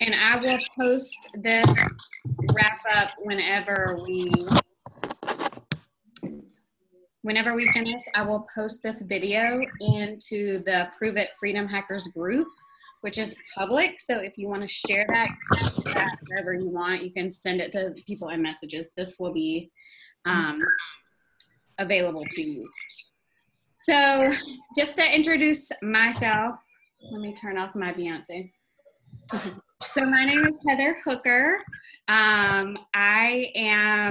and I will post this wrap up whenever we finish. I will post this video into the Pruvit Freedom Hackers group, which is public. So if you want to share that, you can do that wherever you want. You can send it to people in messages. This will be available to you. So just to introduce myself, let me turn off my Beyonce. So my name is Heather Hooker. I am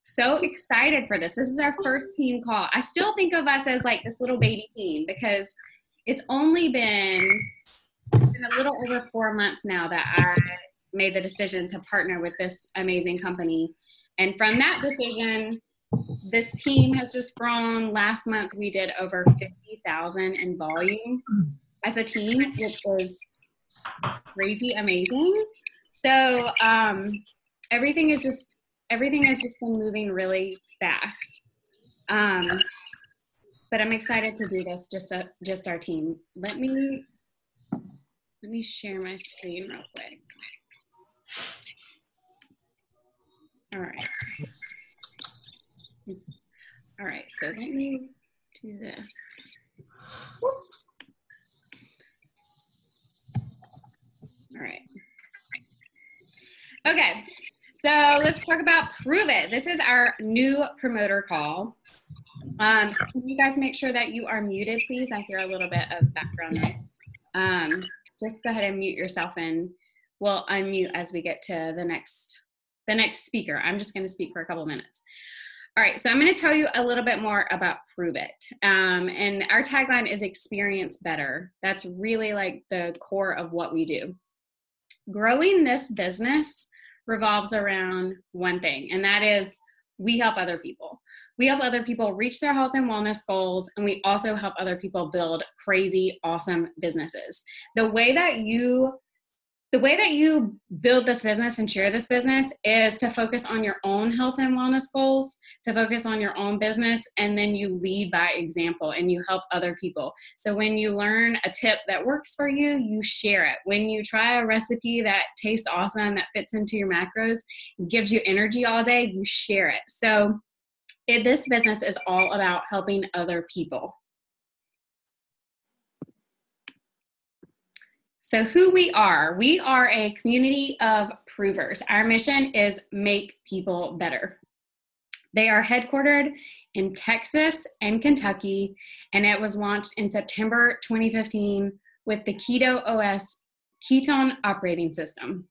so excited for this. This is our first team call. I still think of us as like this little baby team because it's been a little over 4 months now that I made the decision to partner with this amazing company. And from that decision, this team has just grown. Last month, we did over 50,000 in volume as a team, which is crazy amazing. So everything has just been moving really fast. But I'm excited to do this, just our team. Let me share my screen real quick. All right. All right, so let me do this. Whoops. All right. Okay, so let's talk about Pruvit. This is our new promoter call. Can you guys make sure that you are muted, please? I hear a little bit of background noise. Just go ahead and mute yourself and we'll unmute as we get to the next speaker. I'm just going to speak for a couple minutes. All right, so I'm going to tell you a little bit more about Pruvit. And our tagline is experience better. That's really like the core of what we do. Growing this business revolves around one thing, and that is we help other people. We help other people reach their health and wellness goals, and we also help other people build crazy, awesome businesses. The way that you build this business and share this business is to focus on your own health and wellness goals, to focus on your own business, and then you lead by example and you help other people. So when you learn a tip that works for you, you share it. When you try a recipe that tastes awesome, that fits into your macros, gives you energy all day, you share it. So this business is all about helping other people. So who we are a community of provers. Our mission is make people better. They are headquartered in Texas and Kentucky, and it was launched in September 2015 with the Keto OS ketone operating system.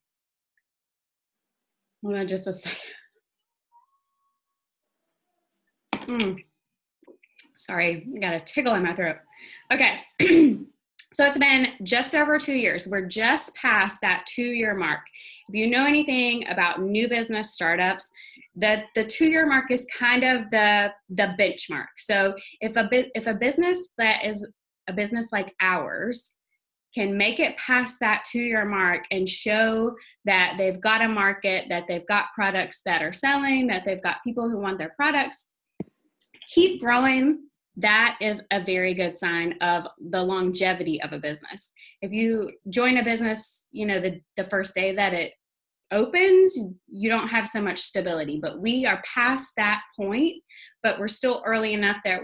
Hold on just a second. Sorry, I got a tickle in my throat. Okay. So it's been just over 2 years. We're just past that 2-year mark. If you know anything about new business startups, the 2-year mark is kind of the benchmark. So if a business that is a business like ours can make it past that 2-year mark and show that they've got a market, that they've got products that are selling, that they've got people who want their products, keep growing. That is a very good sign of the longevity of a business. If you join a business, the first day that it opens, you don't have so much stability, but we are past that point, but we're still early enough that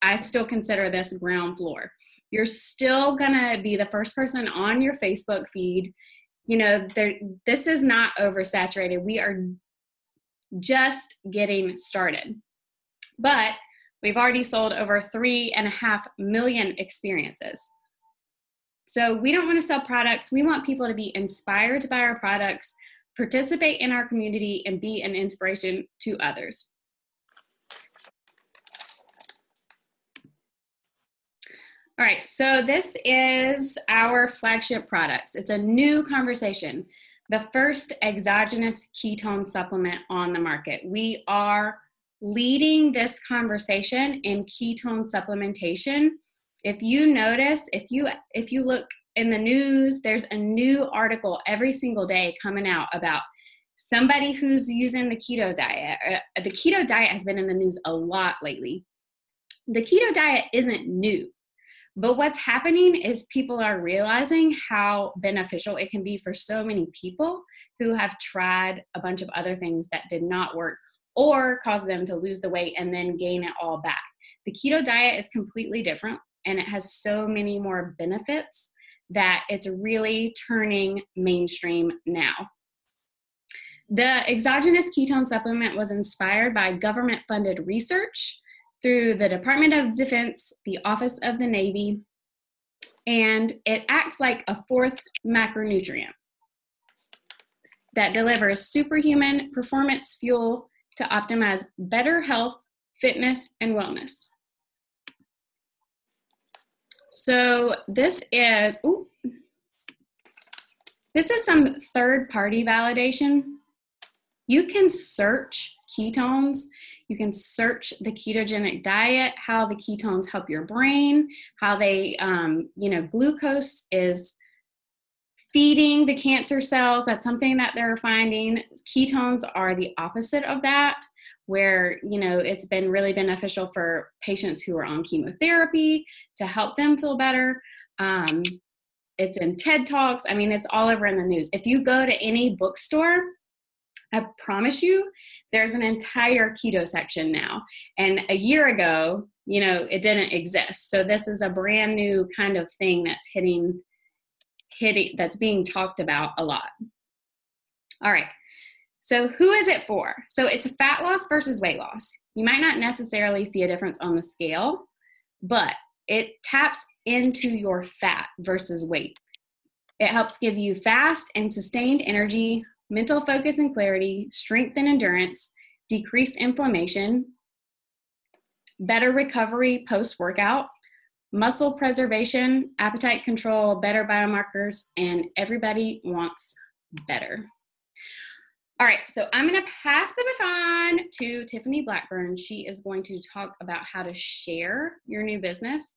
I still consider this ground floor. You're still gonna be the first person on your Facebook feed. This is not oversaturated. We are just getting started, but we've already sold over 3.5 million experiences. So we don't want to sell products. We want people to be inspired by our products, participate in our community, and be an inspiration to others. All right, so this is our flagship products. It's a new conversation, the first exogenous ketone supplement on the market. We are leading this conversation in ketone supplementation. If you notice, if you look in the news, there's a new article every single day coming out about somebody who's using the keto diet. The keto diet has been in the news a lot lately. The keto diet isn't new, But what's happening is people are realizing how beneficial it can be for so many people who have tried a bunch of other things that did not work or cause them to lose the weight and then gain it all back. The keto diet is completely different, and it has so many more benefits that it's really turning mainstream now. The exogenous ketone supplement was inspired by government-funded research through the Department of Defense, the Office of the Navy, and it acts like a fourth macronutrient that delivers superhuman performance fuel to optimize better health, fitness, and wellness. So this is some third-party validation. You can search ketones. You can search the ketogenic diet, how the ketones help your brain, how they, glucose is feeding the cancer cells. That's something that they're finding. Ketones are the opposite of that, where, it's been really beneficial for patients who are on chemotherapy to help them feel better. It's in TED Talks. I mean, it's all over in the news. If you go to any bookstore, I promise you, there's an entire keto section now. And a year ago, it didn't exist. So this is a brand new kind of thing that's hitting, that's being talked about a lot. All right. So who is it for? So it's fat loss versus weight loss. You might not necessarily see a difference on the scale, but it taps into your fat versus weight. It helps give you fast and sustained energy, mental focus and clarity, strength and endurance, decreased inflammation, better recovery post-workout, muscle preservation, appetite control, better biomarkers, and everybody wants better. All right, so I'm going to pass the baton to Tiffany Blackburn. She is going to talk about how to share your new business.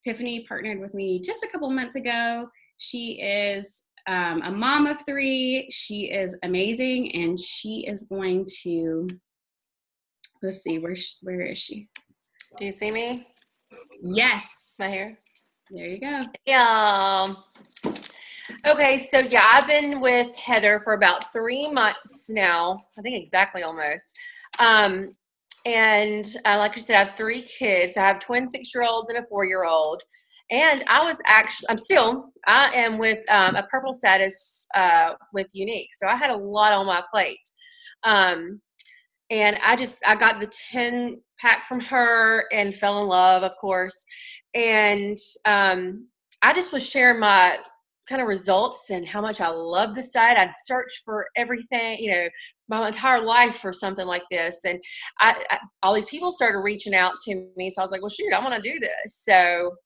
Tiffany partnered with me just a couple months ago. She is a mom of 3. She is amazing, and she is going to, let's see, where is she? Do you see me? Yes. My hair? There you go. Yeah. Okay, so yeah, I've been with Heather for about 3 months now. I think exactly almost. And like I said, I have 3 kids. I have twin 6-year-olds and a 4-year-old. And I am with a purple status with Unique. So I had a lot on my plate. And I got the 10 pack from her and fell in love, of course. And I just was sharing my kind of results and how much I love this diet. I'd search for everything, my entire life for something like this. And all these people started reaching out to me. So I was like, well, shoot, I want to do this. So,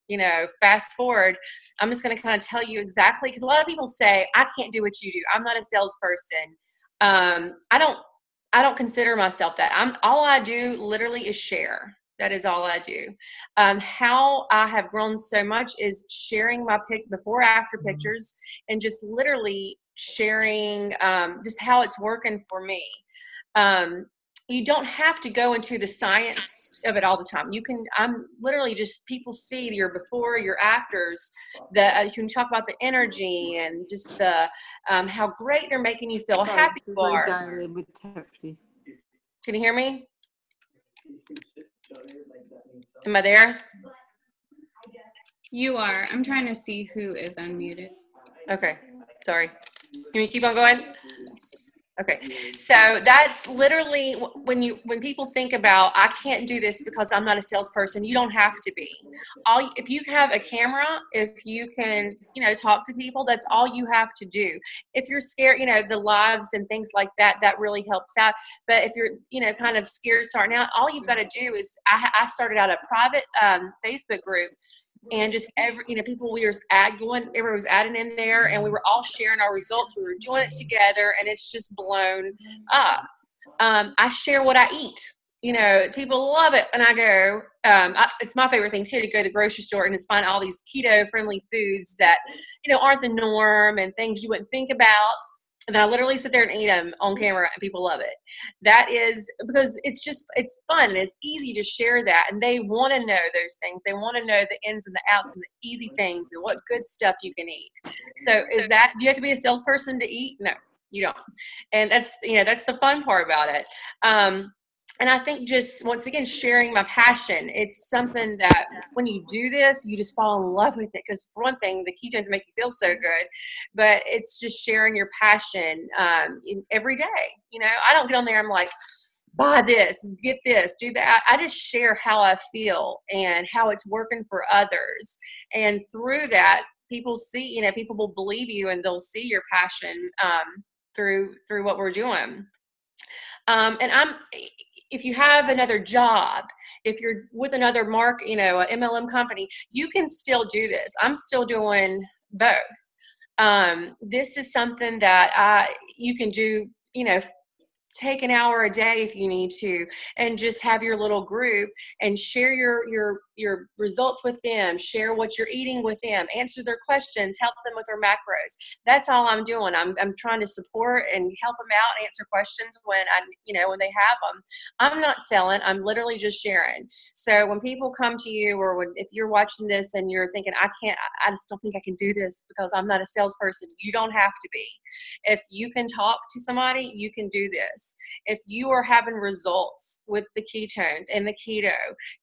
fast forward, I'm just going to kind of tell you exactly, because a lot of people say, I can't do what you do. I'm not a salesperson. I don't consider myself that. All I do literally is share. That is all I do. How I have grown so much is sharing my before after pictures and just literally sharing just how it's working for me. You don't have to go into the science of it all the time. I'm literally just, people see your before, your afters, you can talk about the energy and just the, how great they're making you feel. Sorry, happy you are. Can you hear me? Am I there? You are. I'm trying to see who is unmuted. Okay. Sorry. Can you keep on going? Okay. So that's literally when people think about, I can't do this because I'm not a salesperson, you don't have to be. If you have a camera, if you can, talk to people, that's all you have to do. If you're scared, the lives and things like that, that really helps out. But if you're, kind of scared starting out, all you've got to do is, I started out a private Facebook group. And just people, everyone was adding in there, and we were all sharing our results. We were doing it together, and it's just blown up. I share what I eat. People love it. And I go, it's my favorite thing too, to go to the grocery store and just find all these keto friendly foods that, aren't the norm and things you wouldn't think about. And I literally sit there and eat them on camera, and people love it. That is because it's fun and it's easy to share that. And they want to know those things. They want to know the ins and the outs and the easy things and what good stuff you can eat. So do you have to be a salesperson to eat? No, you don't. And that's the fun part about it. And I think just, once again, sharing my passion, it's something that when you do this, you just fall in love with it. Because for one thing, the ketones make you feel so good, but it's just sharing your passion every day. I don't get on there, I'm like, buy this, get this, do that. I just share how I feel and how it's working for others. And through that, people see, people will believe you, and they'll see your passion through what we're doing. And if you have another job, if you're with another an MLM company, you can still do this. I'm still doing both. This is something that you can do, take an hour a day if you need to, and just have your little group and share your results with them, share what you're eating with them, answer their questions, help them with their macros. That's all I'm doing. I'm trying to support and help them out, answer questions when when they have them. I'm not selling. I'm literally just sharing. So when people come to you, or if you're watching this and you're thinking, I just don't think I can do this because I'm not a salesperson, you don't have to be. If you can talk to somebody, you can do this. If you are having results with the ketones and the keto,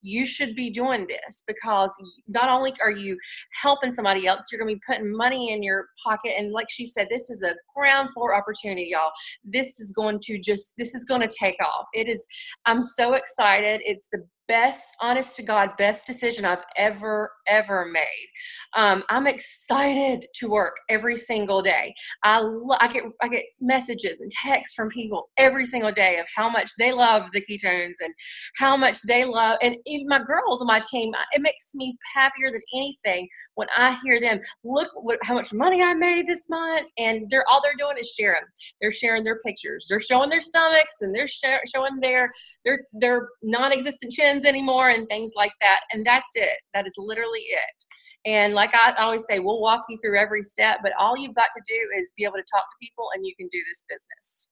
you should be doing this, because not only are you helping somebody else, you're going to be putting money in your pocket. And like she said, this is a ground floor opportunity, y'all. This is going to take off. I'm so excited. It's the best, honest to God, best decision I've ever made. I'm excited to work every single day. I get messages and texts from people every single day of how much they love the ketones and how much they love, and even my girls on my team. It makes me happier than anything when I hear them, look how much money I made this month, and all they're doing is sharing. They're sharing their pictures. They're showing their stomachs, and they're showing their non-existent chins anymore and things like that. And that's it. That is literally it. And like I always say, we'll walk you through every step, but all you've got to do is be able to talk to people, and you can do this business.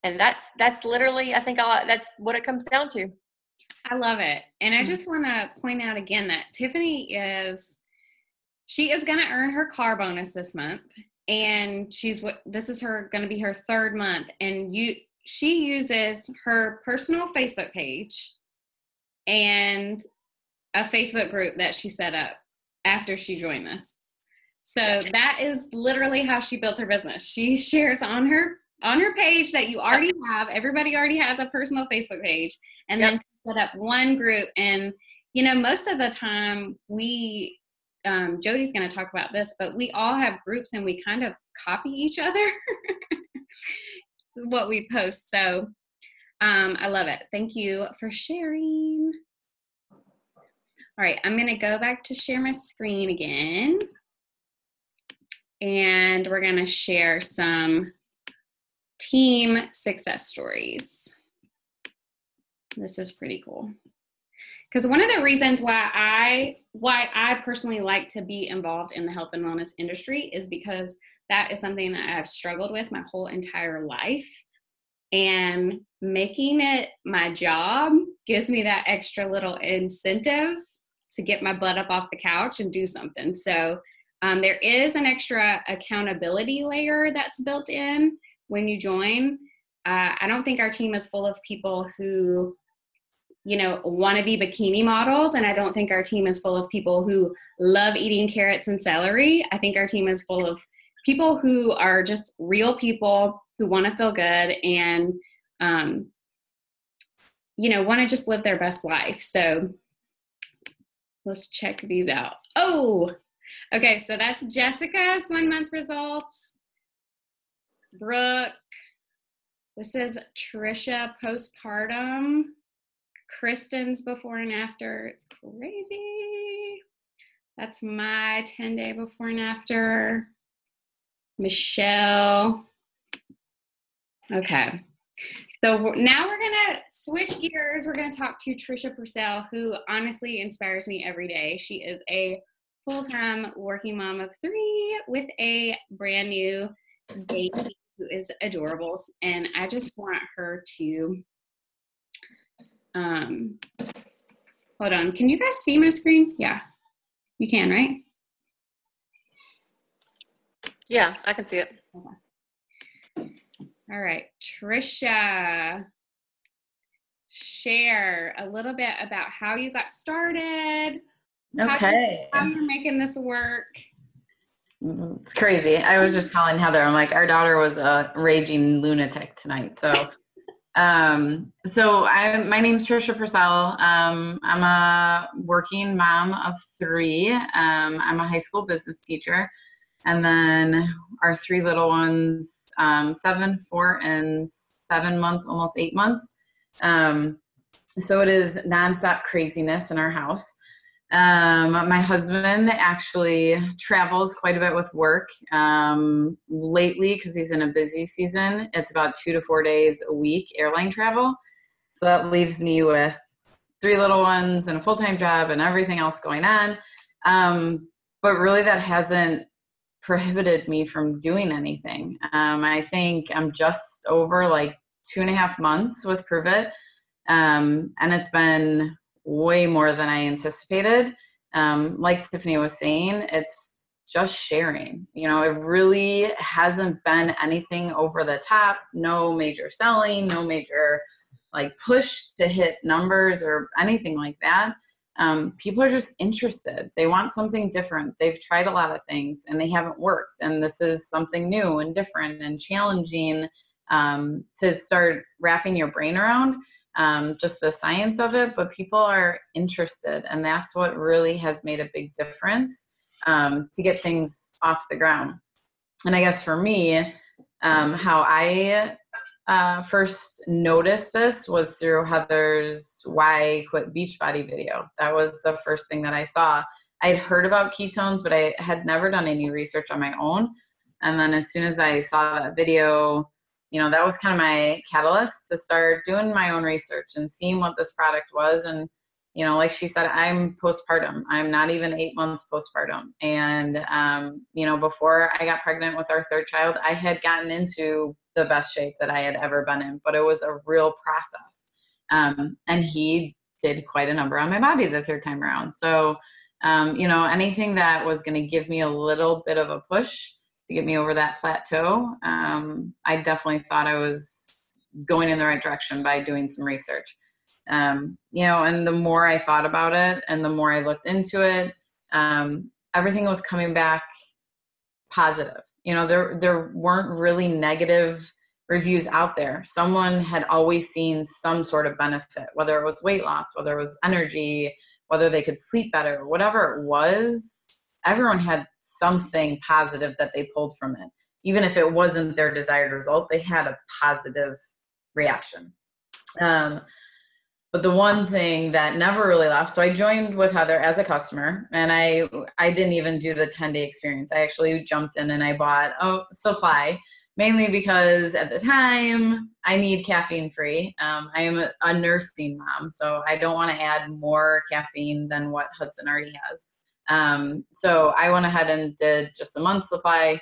And that's literally, I think that's what it comes down to. I love it. And I just want to point out again that Tiffany is going to earn her car bonus this month. And this is going to be her third month. And she uses her personal Facebook page and a Facebook group that she set up after she joined us. So that is literally how she built her business. She shares on her page that you already have. Everybody already has a personal Facebook page, and then set up one group. And most of the time we Jody's going to talk about this, but we all have groups and we kind of copy each other what we post. So I love it. Thank you for sharing. All right, I'm going to go back to share my screen again, and we're going to share some team success stories. This is pretty cool. Because one of the reasons why I personally like to be involved in the health and wellness industry is because that is something that I've struggled with my whole entire life. And making it my job gives me that extra little incentive to get my butt up off the couch and do something. So there is an extra accountability layer that's built in when you join. I don't think our team is full of people who want to be bikini models. And I don't think our team is full of people who love eating carrots and celery. I think our team is full of people who are just real people who want to feel good and, want to just live their best life. So let's check these out. Oh, okay. So that's Jessica's 1 month results. Brooke. This is Trisha postpartum. Kristen's before and after. It's crazy. That's my 10-day before and after. Michelle. Okay. So now we're going to switch gears. We're going to talk to Trisha Purcell, who honestly inspires me every day. She is a full-time working mom of 3 with a brand new baby who is adorable. And I just want her to, hold on. Can you guys see my screen? Yeah, you can, right? Yeah, I can see it. Okay. All right, Trisha, share a little bit about how you got started. Okay. How you're making this work. It's crazy. I was just telling Heather, I'm like, our daughter was a raging lunatic tonight. So, my name's Trisha Purcell. I'm a working mom of 3. I'm a high school business teacher. And then our 3 little ones, 7, 4, and 7 months, almost 8 months. So it is nonstop craziness in our house. My husband actually travels quite a bit with work. Lately, because he's in a busy season, it's about 2 to 4 days a week airline travel. So that leaves me with 3 little ones and a full-time job and everything else going on. But really that hasn't prohibited me from doing anything. I think I'm just over like 2.5 months with Pruvit. And it's been way more than I anticipated. Like Tiffany was saying, it's just sharing. You know, it really hasn't been anything over the top, no major selling, no major like push to hit numbers or anything like that. People are just interested. They want something different. They've tried a lot of things and they haven't worked. And this is something new and different and challenging to start wrapping your brain around. Just the science of it, but people are interested. And that's what really has made a big difference to get things off the ground. And I guess for me, how I first noticed this was through Heather's Why Quit Beachbody video. That was the first thing that I saw. I had heard about ketones, but I had never done any research on my own. And then as soon as I saw that video, you know, that was kind of my catalyst to start doing my own research and seeing what this product was. And, you know, like she said, I'm postpartum. I'm not even 8 months postpartum. And, you know, before I got pregnant with our 3rd child, I had gotten into the best shape that I had ever been in, but it was a real process. And he did quite a number on my body the 3rd time around. So, you know, anything that was going to give me a little bit of a push to get me over that plateau, I definitely thought I was going in the right direction by doing some research. You know, and the more I thought about it and the more I looked into it, everything was coming back positive. You know, there weren't really negative reviews out there. Someone had always seen some sort of benefit, whether it was weight loss, whether it was energy, whether they could sleep better, whatever it was, everyone had something positive that they pulled from it. Even if it wasn't their desired result, they had a positive reaction. But the one thing that never really left, so I joined with Heather as a customer, and I didn't even do the 10-day experience. I actually jumped in and I bought supply, mainly because at the time I need caffeine free. I am a nursing mom, so I don't want to add more caffeine than what Hudson already has. So I went ahead and did just a month's supply.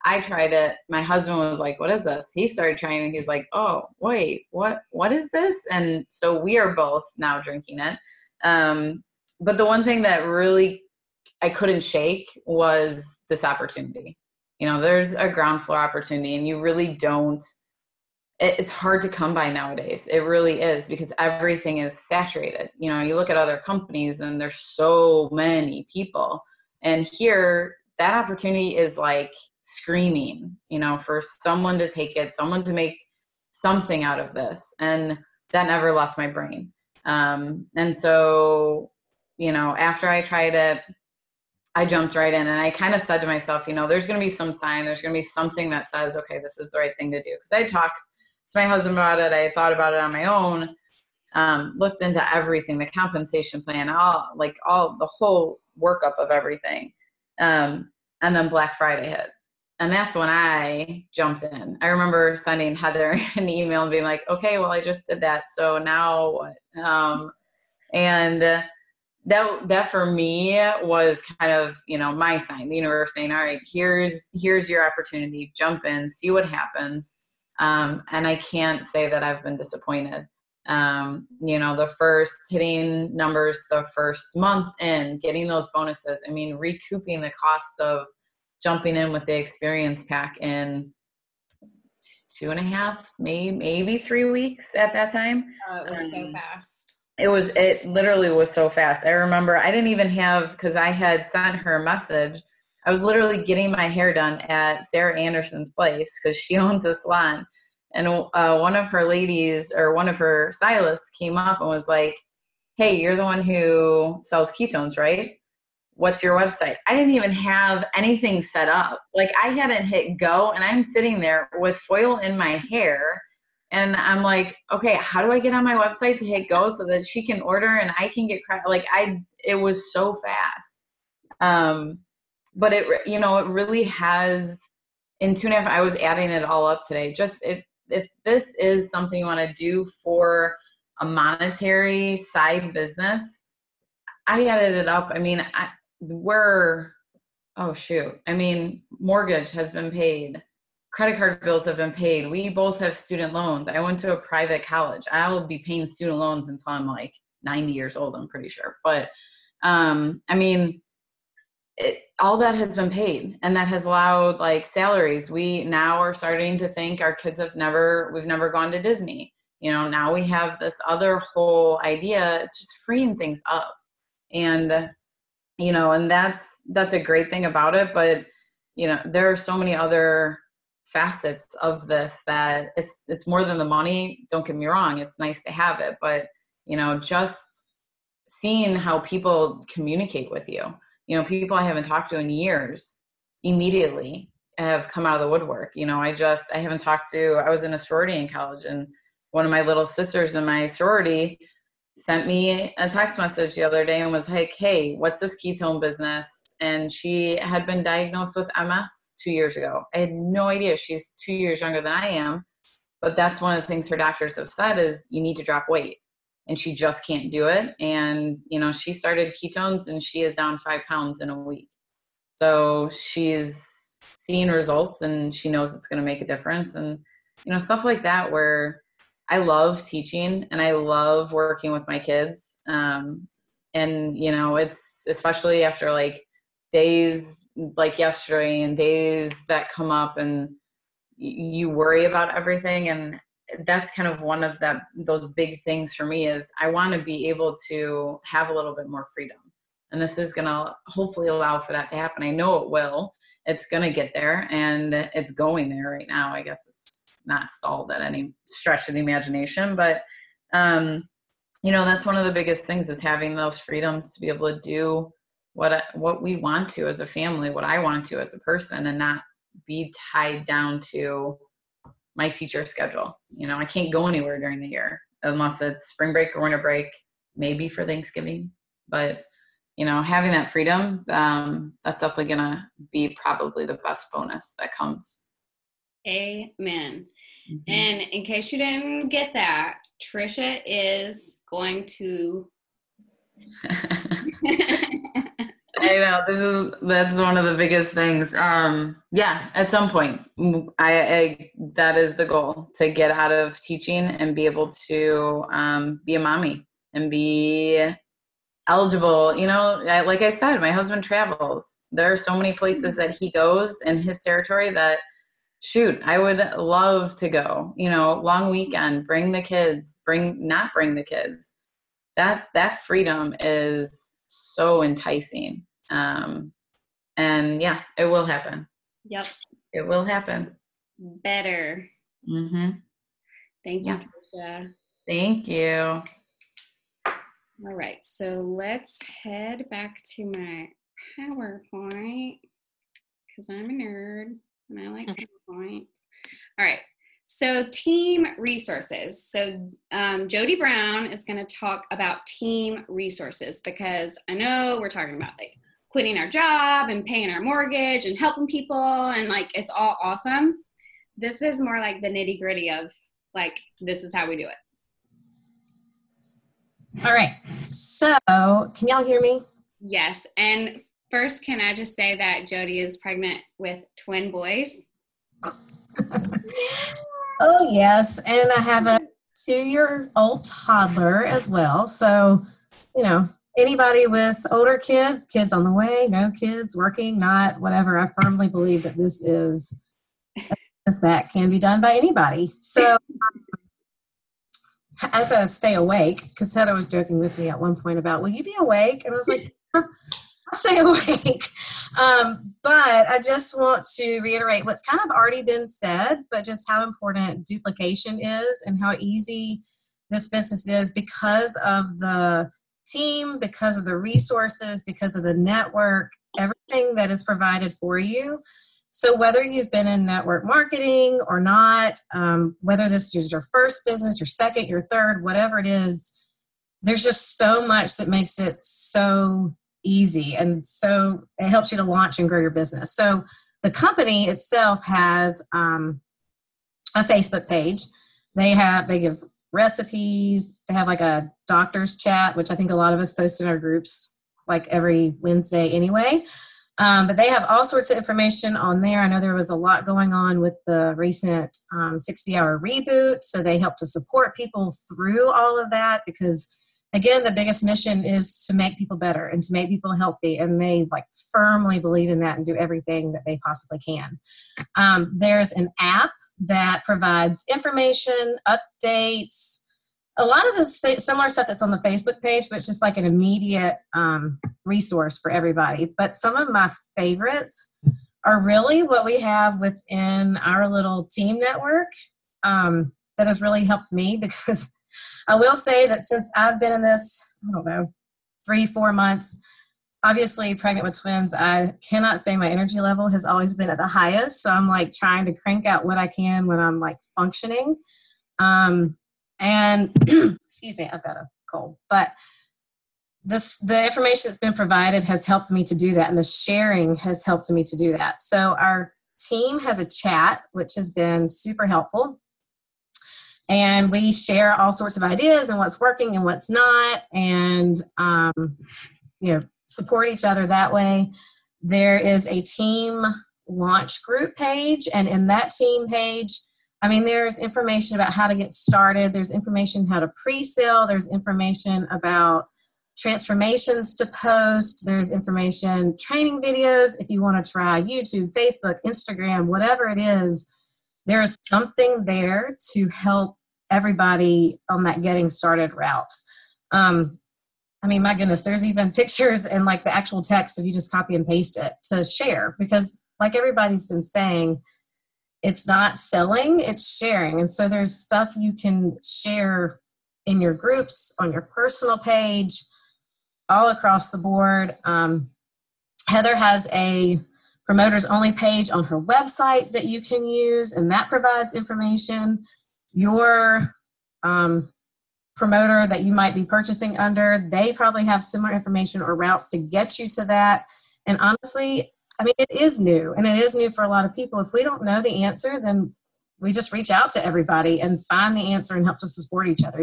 I tried it. My husband was like, what is this? He started trying and he's like, oh, wait, what is this? And so we are both now drinking it. But the one thing that really I couldn't shake was this opportunity. You know, there's a ground floor opportunity and you really don't, it's hard to come by nowadays. It really is, because everything is saturated. You know, you look at other companies and there's so many people, and here that opportunity is like screaming, you know, for someone to take it, someone to make something out of this. And that never left my brain. And so, you know, after I tried it, I jumped right in, and I kind of said to myself, you know, there's going to be some sign, there's going to be something that says, okay, this is the right thing to do. Because I talked to my husband about it. I thought about it on my own, looked into everything, the compensation plan, the whole workup of everything. And then Black Friday hit. And that's when I jumped in. I remember sending Heather an email and being like, okay, well, I just did that. So now what? And that for me was kind of, my sign. The universe saying, all right, here's your opportunity, jump in, see what happens. And I can't say that I've been disappointed. The first hitting numbers, the first month in, getting those bonuses, recouping the costs of jumping in with the experience pack in 2.5, maybe 3 weeks at that time. Oh, it was so fast. It literally was so fast. I remember I didn't even have, because I had sent her a message. I was literally getting my hair done at Sarah Anderson's place because she owns a salon. And one of her ladies, or one of her stylists, came up and was like, hey, you're the one who sells ketones, right? What's your website? I didn't even have anything set up. Like, I hadn't hit go, and I'm sitting there with foil in my hair. And I'm like, okay, how do I get on my website to hit go so that she can order and I can get credit? Like, it was so fast. But it really has, in 2.5, I was adding it all up today. Just if this is something you want to do for a monetary side business, I added it up. Mortgage has been paid. Credit card bills have been paid. We both have student loans. I went to a private college. I will be paying student loans until I'm like 90 years old, I'm pretty sure. But, all that has been paid, and that has allowed like salaries. We now are starting to think our kids we've never gone to Disney. Now we have this other whole idea. It's just freeing things up. And, and that's a great thing about it. But, there are so many other facets of this that it's more than the money. Don't get me wrong. It's nice to have it, but, just seeing how people communicate with you, people I haven't talked to in years immediately have come out of the woodwork. I haven't talked to, I was in a sorority in college, and one of my little sisters in my sorority sent me a text message the other day and was like, hey, what's this ketone business? And she had been diagnosed with MS 2 years ago. I had no idea. She's 2 years younger than I am. But that's one of the things her doctors have said is you need to drop weight. And she just can't do it. And, she started ketones and she is down 5 pounds in a week. So she's seeing results and she knows it's going to make a difference. And, stuff like that, where I love teaching and I love working with my kids. It's especially after like days like yesterday and days that come up and you worry about everything. And that's kind of one of those big things for me is I want to be able to have a little bit more freedom. And this is going to hopefully allow for that to happen. I know it will. It's going to get there, and it's going there right now. I guess it's not stalled at any stretch of the imagination, but that's one of the biggest things is having those freedoms to be able to do what we want to as a family, what I want to as a person, and not be tied down to my teacher schedule. I can't go anywhere during the year unless it's spring break or winter break, maybe for Thanksgiving. But, having that freedom, that's definitely going to be probably the best bonus that comes. Amen. Mm-hmm. And in case you didn't get that, Trisha is going to I know that's one of the biggest things. At some point, that is the goal, to get out of teaching and be able to be a mommy and be eligible. Like I said, my husband travels. There are so many places that he goes in his territory that, shoot, I would love to go. Long weekend, bring the kids, not bring the kids. That freedom is so enticing. It will happen. Yep. It will happen. Better. Mm-hmm. Thank you, Trisha. Thank you. All right. So let's head back to my PowerPoint because I'm a nerd and I like PowerPoints. All right. So team resources. So Jody Brown is going to talk about team resources because I know we're talking about like quitting our job and paying our mortgage and helping people and like it's all awesome. This is more like the nitty gritty of like this is how we do it. All right. So, can y'all hear me? Yes. And first, can I just say that Jody is pregnant with twin boys? Oh, yes. And I have a 2-year-old toddler as well. So, anybody with older kids, kids on the way, no kids, working, not, whatever, I firmly believe that this is a business that can be done by anybody. So, as I stay awake, because Heather was joking with me at one point about, will you be awake? And I was like, I'll stay awake. But I just want to reiterate what's kind of already been said, but just how important duplication is and how easy this business is because of the team, because of the resources, because of the network, everything that is provided for you. So whether you've been in network marketing or not, whether this is your first business, your second, your third, whatever it is, there's just so much that makes it so easy. And so it helps you to launch and grow your business. So the company itself has a Facebook page. They give recipes. They have like a doctor's chat, which I think a lot of us post in our groups like every Wednesday anyway. But they have all sorts of information on there. I know there was a lot going on with the recent 60-hour reboot. So they help to support people through all of that because, again, the biggest mission is to make people better and to make people healthy. And they firmly believe in that and do everything that they possibly can. There's an app that provides information, updates, a lot of the similar stuff that's on the Facebook page, but it's just like an immediate resource for everybody. But some of my favorites are really what we have within our little team network that has really helped me, because I will say that since I've been in this, 3-4 months, obviously pregnant with twins, I cannot say my energy level has always been at the highest. So I'm trying to crank out what I can when I'm functioning. And excuse me, I've got a cold, but the information that's been provided has helped me to do that. And the sharing has helped me to do that. So our team has a chat, which has been super helpful. And we share all sorts of ideas and what's working and what's not, and, support each other that way. There is a team launch group page. And in that team page, there's information about how to get started. There's information how to pre-sale. There's information about transformations to post. There's information, training videos. If you want to try YouTube, Facebook, Instagram, whatever it is, there's something there to help everybody on that getting started route. My goodness, there's even pictures and the actual text if you just copy and paste it to share, because like everybody's been saying, it's not selling, it's sharing. And so there's stuff you can share in your groups, on your personal page, all across the board. Heather has a promoters only page on her website that you can use, and that provides information. Your promoter that you might be purchasing under, they probably have similar information or routes to get you to that. And honestly, it is new, and it is new for a lot of people. If we don't know the answer, then we just reach out to everybody and find the answer and help to support each other.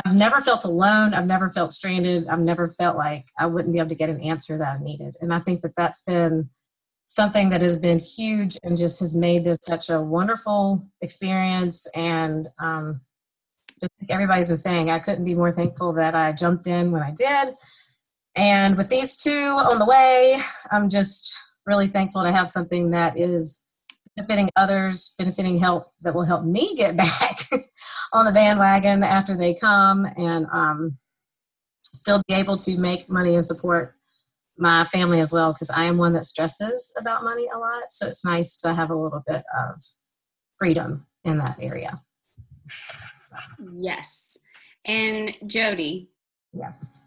I've never felt alone. I've never felt stranded. I've never felt like I wouldn't be able to get an answer that I needed. And I think that that's been something that has been huge and just has made this such a wonderful experience. And just like everybody's been saying, I couldn't be more thankful that I jumped in when I did. And with these two on the way, I'm just really thankful to have something that is benefiting others, benefiting health, that will help me get back on the bandwagon after they come, and still be able to make money and support my family as well, because I am one that stresses about money a lot. So it's nice to have a little bit of freedom in that area. So. Yes. And Jody. Yes.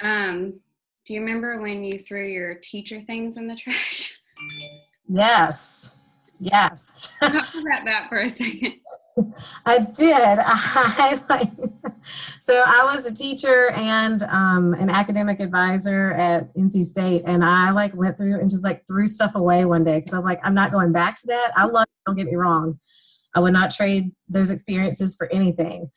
Do you remember when you threw your teacher things in the trash? Yes. Talk about that for a second. I did. So I was a teacher and an academic advisor at NC State, and I went through and just threw stuff away one day because I was I'm not going back to that. I love it, don't get me wrong. I would not trade those experiences for anything.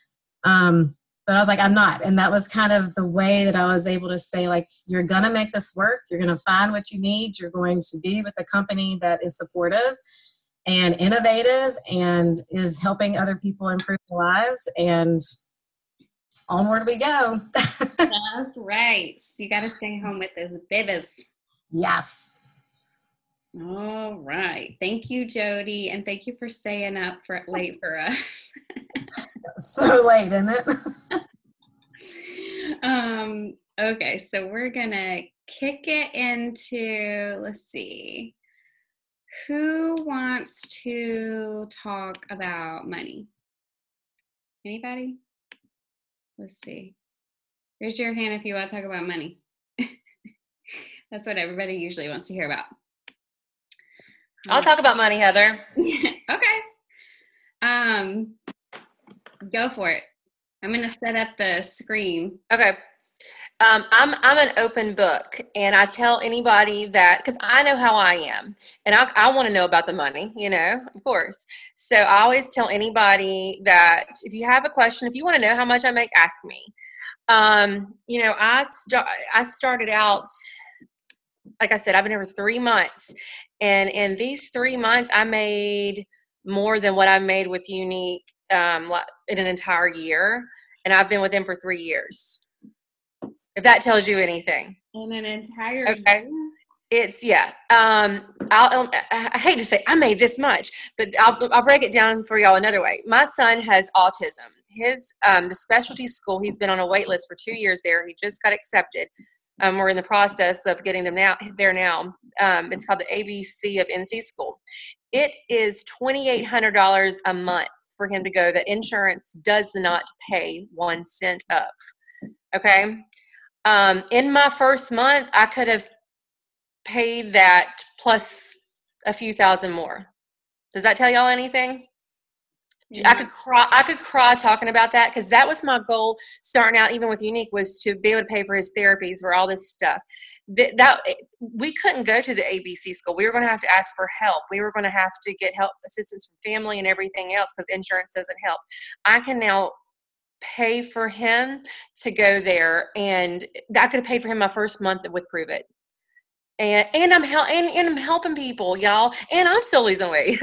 But I was like, I'm not. And that was kind of the way that I was able to say, like, you're going to make this work. You're going to find what you need. You're going to be with a company that is supportive and innovative and is helping other people improve their lives. And onward we go. That's right. So you got to stay home with those babies. Yes. All right. Thank you, Jody. And thank you for staying up late for us. So late, isn't it? Okay, so we're gonna kick it into, let's see, who wants to talk about money? Anybody? Let's see. Raise your hand if you want to talk about money. That's what everybody usually wants to hear about. I'll talk about money, Heather. Okay. Go for it. I'm gonna set up the screen. Okay. I'm an open book, and I tell anybody that, because I know how I am, and I want to know about the money, of course. So I always tell anybody that if you have a question, if you want to know how much I make, ask me. I started out, like I said, I've been here for 3 months, and in these 3 months, I made more than what I made with Unique in an entire year, and I've been with them for 3 years. If that tells you anything. In an entire okay. year? It's, yeah. I hate to say I made this much, but I'll break it down for y'all another way. My son has autism. His the specialty school, he's been on a wait list for 2 years there. He just got accepted. We're in the process of getting them now. It's called the ABC of NC school. It is $2,800 a month for him to go that insurance does not pay 1 cent of. Okay. In my first month, I could have paid that plus a few thousand more. Does that tell y'all anything? Yeah. I could cry talking about that, because that was my goal starting out, even with Unique, was to be able to pay for his therapies, for all this stuff. That we couldn't go to the ABC school. We were going to have to ask for help. We were going to have to get help, assistance from family and everything else, because insurance doesn't help. I can now pay for him to go there, and I could have paid for him my first month with Pruvit. And I'm helping people, y'all, and I'm still losing weight.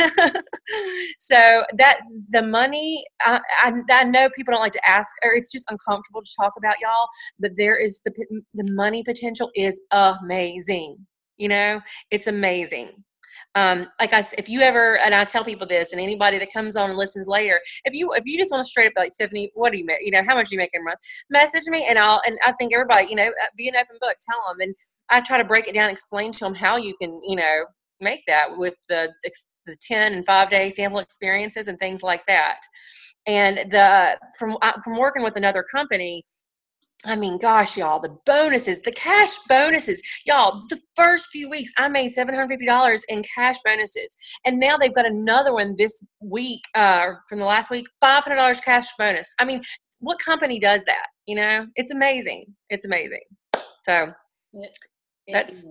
So that the money, I know people don't like to ask, or it's just uncomfortable to talk about, y'all. But there is the money potential is amazing. It's amazing. Like I said, if you ever, and I tell people this, and anybody that comes on and listens later, if you just want to straight up, like, Stephanie, what do you make? How much do you make in a month? Message me, and I think everybody, be an open book, tell them, and I try to break it down, explain to them how you can, make that with the 10 and 5 day sample experiences and things like that. And from working with another company, I mean, gosh, y'all, the bonuses, the cash bonuses, y'all, the first few weeks, I made $750 in cash bonuses. And now they've got another one this week, from the last week, $500 cash bonus. I mean, what company does that? It's amazing. It's amazing. So that's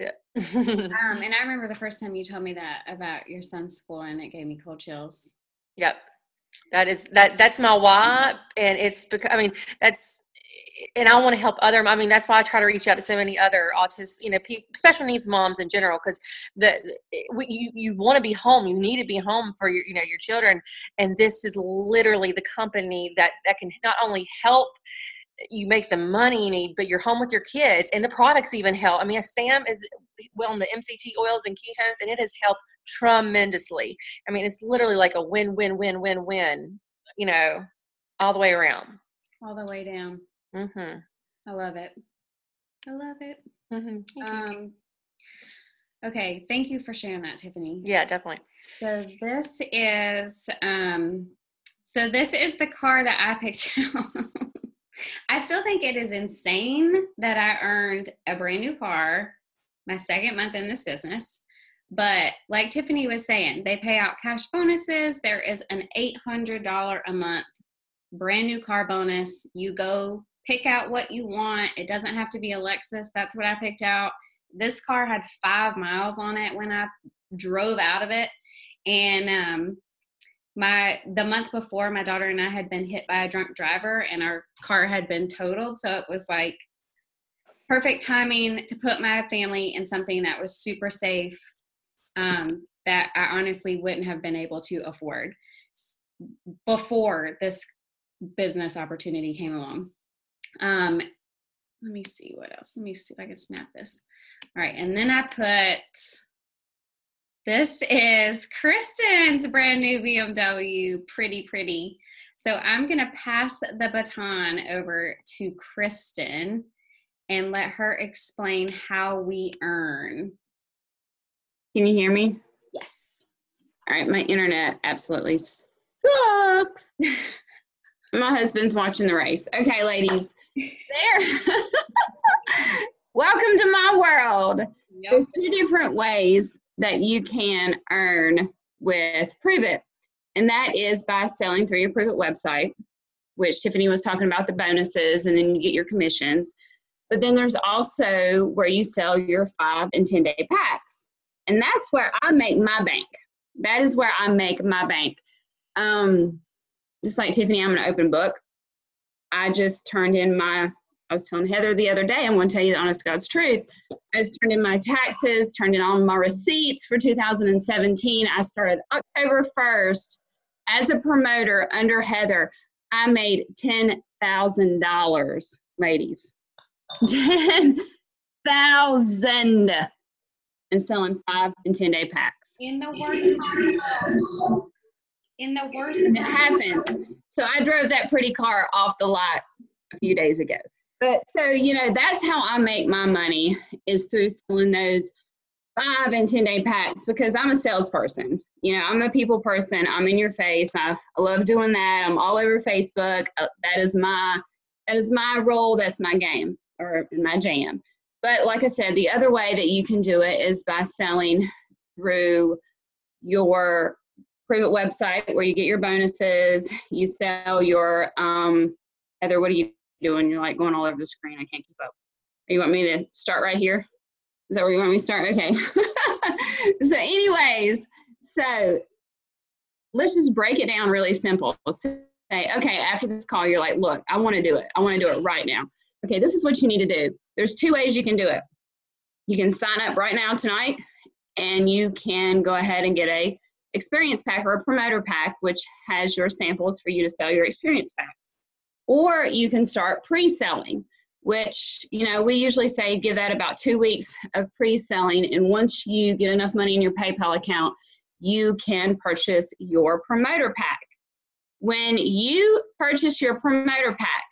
it. And I remember the first time you told me that about your son's school, and it gave me cold chills. Yep. That's my why. And it's because, and I want to help that's why I try to reach out to so many other autists, special needs moms in general, because you want to be home. You need to be home for your children. And this is literally the company that can not only help you make the money you need, but you're home with your kids, and the products even help. Sam is well on the MCT oils and ketones, and it has helped tremendously. It's literally like a win, all the way around. All the way down. Mm-hmm. I love it. Mm-hmm. Okay. Thank you for sharing that, Tiffany. Yeah, definitely. So this is the car that I picked out. I still think it is insane that I earned a brand new car my second month in this business. But like Tiffany was saying, they pay out cash bonuses. There is an $800 a month brand new car bonus. You go pick out what you want. It doesn't have to be a Lexus. That's what I picked out. This car had 5 miles on it when I drove out of it. And the month before, my daughter and I had been hit by a drunk driver and our car had been totaled. So it was like perfect timing to put my family in something that was super safe, that I honestly wouldn't have been able to afford before this business opportunity came along. Let me see what else. Let me see if I can snap this. All right. And then I put, this is Kristen's brand new BMW. Pretty, pretty. So I'm going to pass the baton over to Kristen and let her explain how we earn. Can you hear me? Yes. All right. My internet absolutely sucks. My husband's watching the race. Okay, ladies. There. Welcome to my world. Yep. There's 2 different ways that you can earn with Pruvit, and that is by selling through your Pruvit website, which Tiffany was talking about, the bonuses, and then you get your commissions. But then there's also where you sell your 5 and 10 day packs, and that's where I make my bank. That is where I make my bank. Just like Tiffany, I'm an open book. I just turned in I was telling Heather the other day, I'm going to tell you the honest God's truth. I just turned in my taxes, turned in all my receipts for 2017. I started October 1st as a promoter under Heather. I made $10,000, ladies. 10,000 and selling 5 and 10 day packs. In the worst possible. In the worst. It happens. So I drove that pretty car off the lot a few days ago. But so, you know, that's how I make my money, is through selling those 5 and 10 day packs, because I'm a salesperson. You know, I'm a people person. I'm in your face. I love doing that. I'm all over Facebook. That is my role. That's my game, or my jam. But like I said, the other way that you can do it is by selling through your Pruvit website, where you get your bonuses. You sell your, Heather, what are you doing? You're like going all over the screen. I can't keep up. You want me to start right here? Is that where you want me to start? Okay. So anyways, so let's just break it down really simple. Say, okay, after this call, you're like, look, I want to do it. I want to do it right now. Okay, this is what you need to do. There's 2 ways you can do it. You can sign up right now tonight, and you can go ahead and get a experience pack or a promoter pack, which has your samples for you to sell your experience packs. Or you can start pre-selling, which, you know, we usually say give that about 2 weeks of pre-selling. And once you get enough money in your PayPal account, you can purchase your promoter pack. When you purchase your promoter pack,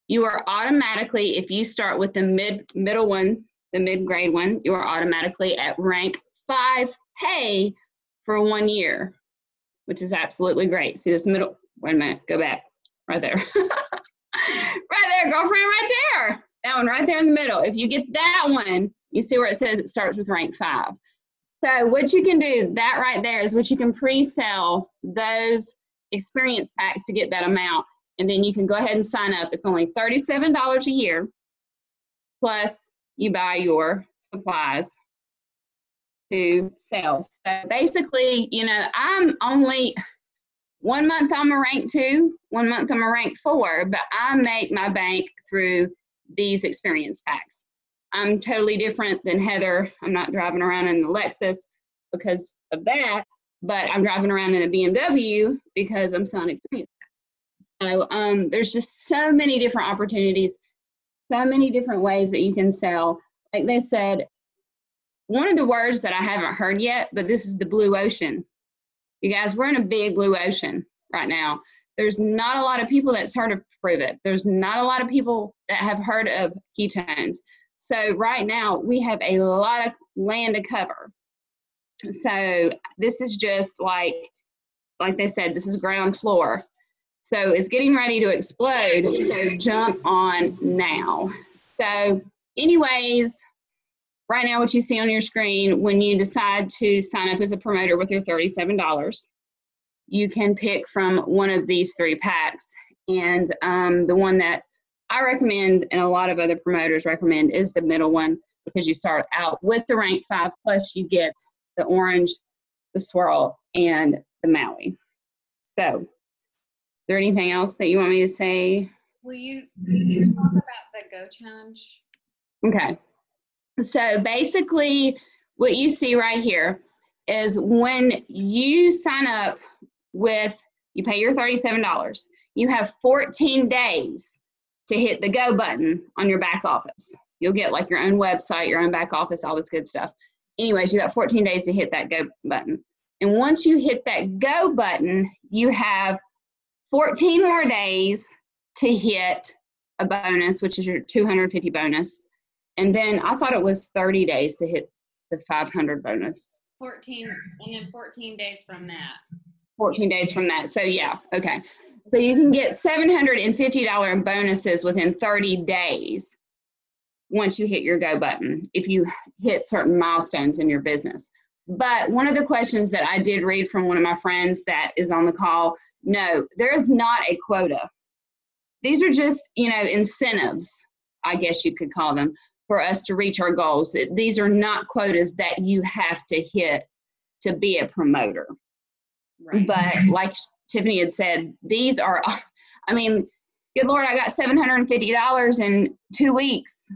you are automatically, if you start with the middle one, the mid-grade one, you are automatically at rank 5 pay for 1 year, which is absolutely great. See this middle, wait a minute, go back, right there. Right there, girlfriend, right there. That one right there in the middle. If you get that one, you see where it says it starts with rank 5. So what you can do, that right there is what you can pre-sell those experience packs to get that amount. And then you can go ahead and sign up. It's only $37 a year, plus you buy your supplies to sell. So basically, you know, I'm only 1 month I'm a rank 2, 1 month I'm a rank 4, but I make my bank through these experience packs. I'm totally different than Heather. I'm not driving around in the Lexus because of that, but I'm driving around in a BMW because I'm selling experience packs. So there's just so many different opportunities, so many different ways that you can sell. Like they said, one of the words that I haven't heard yet, but this is the blue ocean. You guys, we're in a big blue ocean right now. There's not a lot of people that's heard of Pruvit. There's not a lot of people that have heard of ketones. So right now we have a lot of land to cover. So this is just like they said, this is ground floor. So it's getting ready to explode. So jump on now. So anyways, right now, what you see on your screen, when you decide to sign up as a promoter with your $37, you can pick from one of these 3 packs. And the one that I recommend, and a lot of other promoters recommend, is the middle one, because you start out with the rank 5, plus you get the orange, the swirl, and the Maui. So, is there anything else that you want me to say? Will you talk about the Go Challenge? Okay. So basically what you see right here is when you sign up you pay your $37, you have 14 days to hit the go button on your back office. You'll get like your own website, your own back office, all this good stuff. Anyways, you got 14 days to hit that go button. And once you hit that go button, you have 14 more days to hit a bonus, which is your 250 bonus. And then I thought it was 30 days to hit the 500 bonus. 14, and then 14 days from that. 14 days from that. So yeah, okay. So you can get $750 in bonuses within 30 days once you hit your go button, if you hit certain milestones in your business. But one of the questions that I did read from one of my friends that is on the call, no, there is not a quota. These are just, incentives, I guess you could call them, for us to reach our goals. These are not quotas that you have to hit to be a promoter. Right. But like Tiffany had said, these are, good Lord, I got $750 in 2 weeks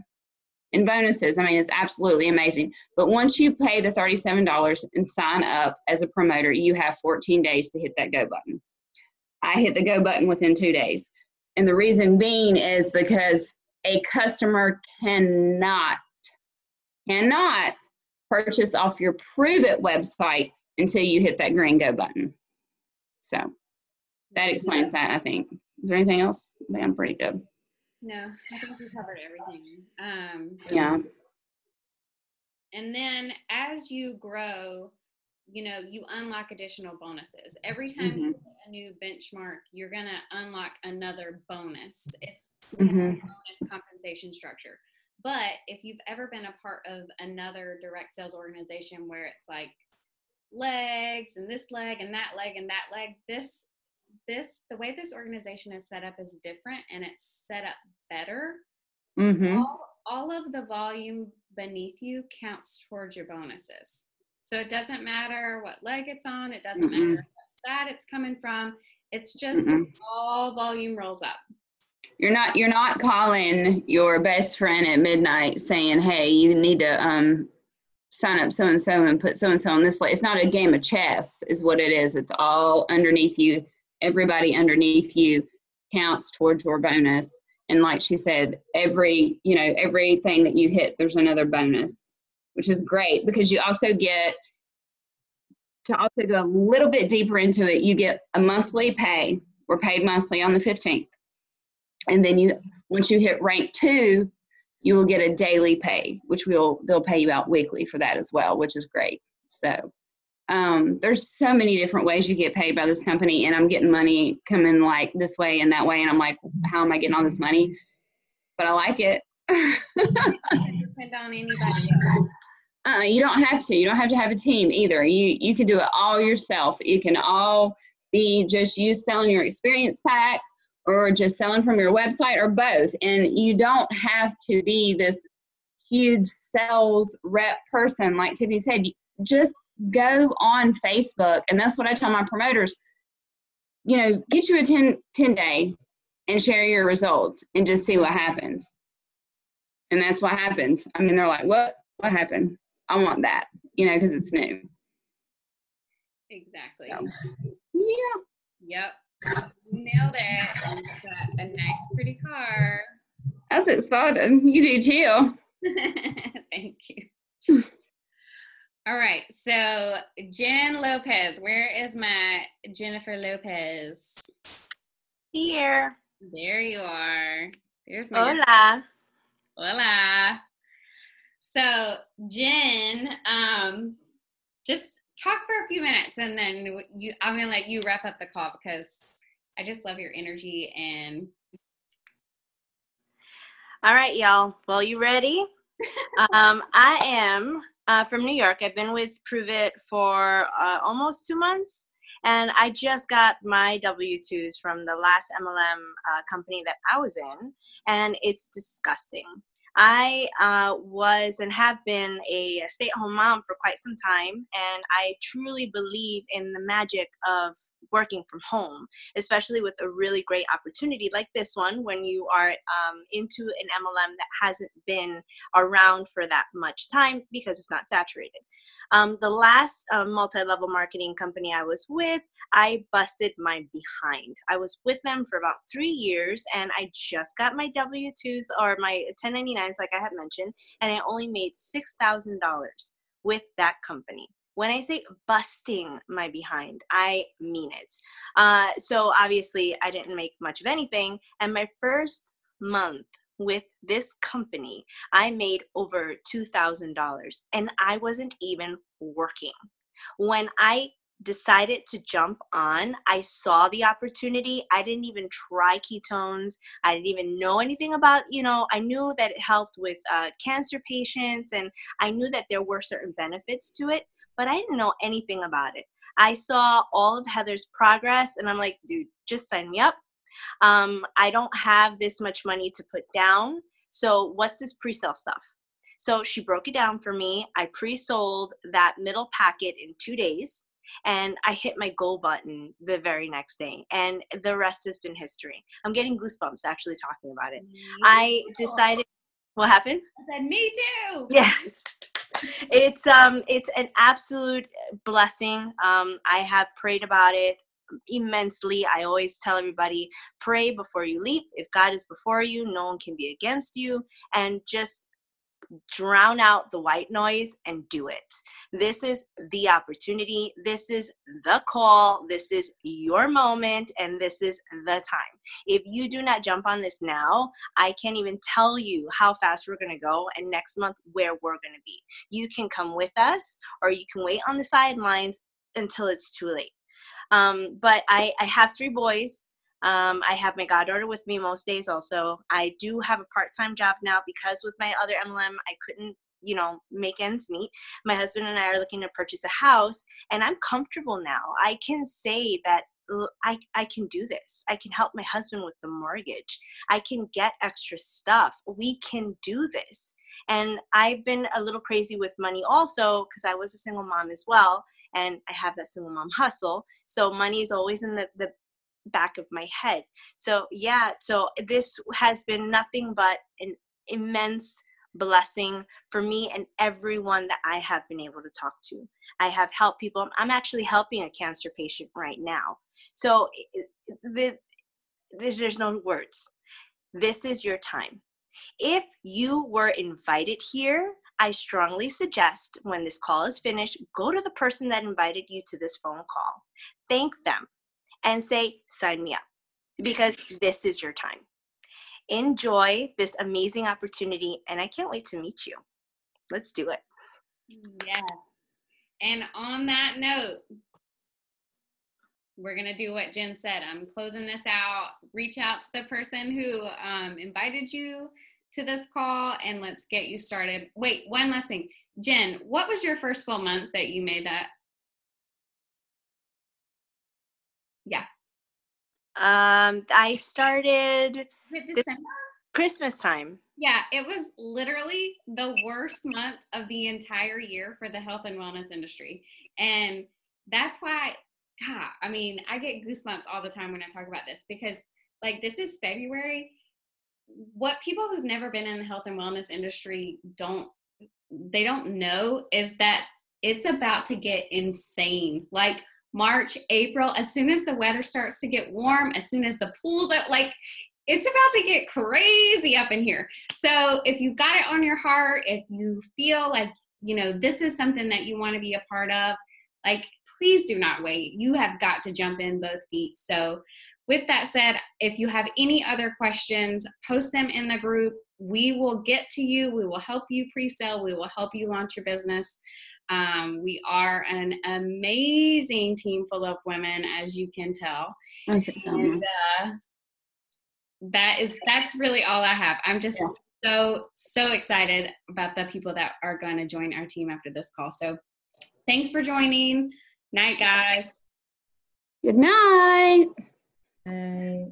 in bonuses. It's absolutely amazing. But once you pay the $37 and sign up as a promoter, you have 14 days to hit that go button. I hit the go button within 2 days. And the reason being is because a customer cannot purchase off your Pruvit website until you hit that green go button. So that explains that, I think. Is there anything else? I think I'm pretty good. No, I think we covered everything. Yeah. And then as you grow, you unlock additional bonuses. Every time you hit a new benchmark, you're going to unlock another bonus. It's a bonus compensation structure. But if you've ever been a part of another direct sales organization where it's like legs and this leg and that leg and that leg, the way this organization is set up is different, and it's set up better. All of the volume beneath you counts towards your bonuses. So it doesn't matter what leg it's on. It doesn't matter what side it's coming from. It's just all volume rolls up. You're not calling your best friend at midnight saying, hey, you need to sign up so-and-so and put so-and-so on this list. It's not a game of chess is what it is. It's all underneath you. Everybody underneath you counts towards your bonus. And like she said, everything that you hit, there's another bonus, which is great because you also get to also go a little bit deeper into it. You get a monthly pay. We're paid monthly on the 15th. And then once you hit rank 2, you will get a daily pay, which they'll pay you out weekly for that as well, which is great. So there's so many different ways you get paid by this company, and I'm getting money coming like this way and that way, and I'm like, how am I getting all this money? But I like it. Depend on anybody else. You don't have to. You don't have to have a team either. You can do it all yourself. You can all be just you selling your experience packs or just selling from your website or both. And you don't have to be this huge sales rep person. Like Tiffany said, just go on Facebook. And that's what I tell my promoters, get you a 10 day and share your results and just see what happens. And that's what happens. They're like, what happened? I want that, because it's new. Exactly. So, yeah. Yep. You nailed it. And you got a nice, pretty car. That's exciting. You do too. Thank you. All right. So, Jen Lopez. Where is my Jennifer Lopez? Here. There you are. There's my Hola. Hola. So, Jen, just talk for a few minutes, and then I'm going to let you wrap up the call because I just love your energy. And all right, y'all. Well, you ready? I am from New York. I've been with Pruvit for almost 2 months, and I just got my W-2s from the last MLM company that I was in, and it's disgusting. I was and have been a stay-at-home mom for quite some time, and I truly believe in the magic of working from home, especially with a really great opportunity like this one when you are into an MLM that hasn't been around for that much time because it's not saturated. The last multi-level marketing company I was with, I busted my behind. I was with them for about 3 years, and I just got my W-2s or my 1099s, like I had mentioned, and I only made $6,000 with that company. When I say busting my behind, I mean it. So obviously, I didn't make much of anything, and my first month with this company, I made over $2,000, and I wasn't even working. When I decided to jump on, I saw the opportunity. I didn't even try ketones. I didn't even know anything about, I knew that it helped with cancer patients, and I knew that there were certain benefits to it, but I didn't know anything about it. I saw all of Heather's progress, and I'm like, dude, just sign me up. I don't have this much money to put down. So what's this pre-sale stuff? So she broke it down for me. I pre-sold that middle packet in 2 days, and I hit my go button the very next day. And the rest has been history. I'm getting goosebumps actually talking about it. I decided, what happened? I said, me too. Yes. It's an absolute blessing. I have prayed about it immensely. I always tell everybody, pray before you leap. If God is before you, no one can be against you, and just drown out the white noise and do it. This is the opportunity. This is the call. This is your moment, and this is the time. If you do not jump on this now, I can't even tell you how fast we're going to go, and next month where we're going to be. You can come with us, or you can wait on the sidelines until it's too late. But I have 3 boys. I have my goddaughter with me most days also. I do have a part-time job now because with my other MLM, I couldn't, make ends meet. My husband and I are looking to purchase a house, and I'm comfortable now. I can say that I can do this. I can help my husband with the mortgage. I can get extra stuff. We can do this. And I've been a little crazy with money also because I was a single mom as well. And I have that single mom hustle. So money is always in the back of my head. So yeah, so this has been nothing but an immense blessing for me and everyone that I have been able to talk to. I have helped people. I'm actually helping a cancer patient right now. So there's no words. This is your time. If you were invited here, I strongly suggest when this call is finished, go to the person that invited you to this phone call. Thank them and say, sign me up, because this is your time. Enjoy this amazing opportunity, and I can't wait to meet you. Let's do it. Yes. And on that note, we're going to do what Jen said. I'm closing this out. Reach out to the person who invited you to this call, and let's get you started. Wait, one last thing. Jen, what was your first full month that you made that? Yeah. I started December? Christmas time. Yeah, it was literally the worst month of the entire year for the health and wellness industry. And that's why, God, I mean, I get goosebumps all the time when I talk about this, because like this is February. What people who've never been in the health and wellness industry don't know is that it's about to get insane. Like March, April, as soon as the weather starts to get warm, as soon as the pools are like, it's about to get crazy up in here. So if you've got it on your heart, if you feel like, this is something that you want to be a part of, like, please do not wait. You have got to jump in both feet. So with that said, if you have any other questions, post them in the group. We will get to you. We will help you pre-sale. We will help you launch your business. We are an amazing team full of women, as you can tell. And that's really all I have. I'm just so excited about the people that are going to join our team after this call. So thanks for joining. Night, guys. Good night. Bye.